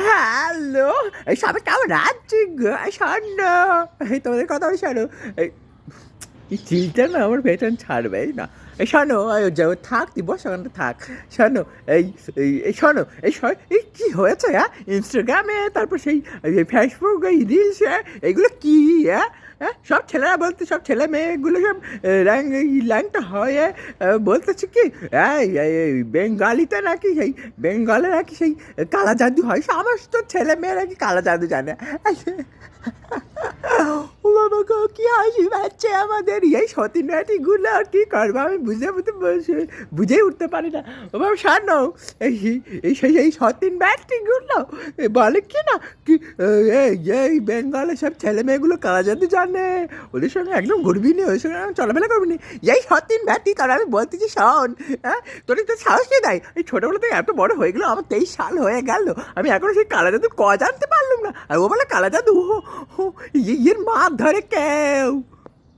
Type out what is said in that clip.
Hello, এই সবাই কেমন আছি গো? শোনো, এই তোমাদের কথা আমি শোনো, এই চিলটা না আমার পেছন ছাড়বেই না। এই শোনো, যে থাক তুই বস ওখানটা থাক। শোনো, এই এই শোনো, এই কী হয়েছে হ্যাঁ? ইনস্টাগ্রামে, তারপর সেই ফেসবুক, এই রিলসে, এইগুলো কী হ্যাঁ? হ্যাঁ, সব ছেলেরা বলতে, সব ছেলে মেয়েগুলো সব ল্যাংটা হয়ে বলতেছে কি, এই বেঙ্গালিতে নাকি, সেই বেঙ্গলে নাকি সেই কালা জাদু হয়। সমস্ত ছেলে মেয়েরা কি কালা জাদু জানে? ও বাবা গো, কি হাসি পাচ্ছে আমাদের এই সতী নাটিগুলো। আর কি করবো আমি বুঝেই উঠতে পারি না। ও বাবা শোনো, এই সেই সতীন ব্যাটিগুলো বলে কি না কি, এই বেঙ্গলের সব ছেলে মেয়েগুলো কালা জাদু জানে, ওদের সঙ্গে একদম ঘুরবি নি, ওদের সঙ্গে চলাফেরা করবি নি। এই সতীন ব্যাটি, কারণ আমি বলতেছি শোন, হ্যাঁ তোর তো সাহস কে দেয়? এই ছোটোবেলা থেকে এত বড় হয়ে গেলো, আমার 23 সাল হয়ে গেল, আমি এখনো সেই কালা জাদু জানতে পারলাম না। আর ও বলে কালা জাদু, এর মার ধরে কেউ।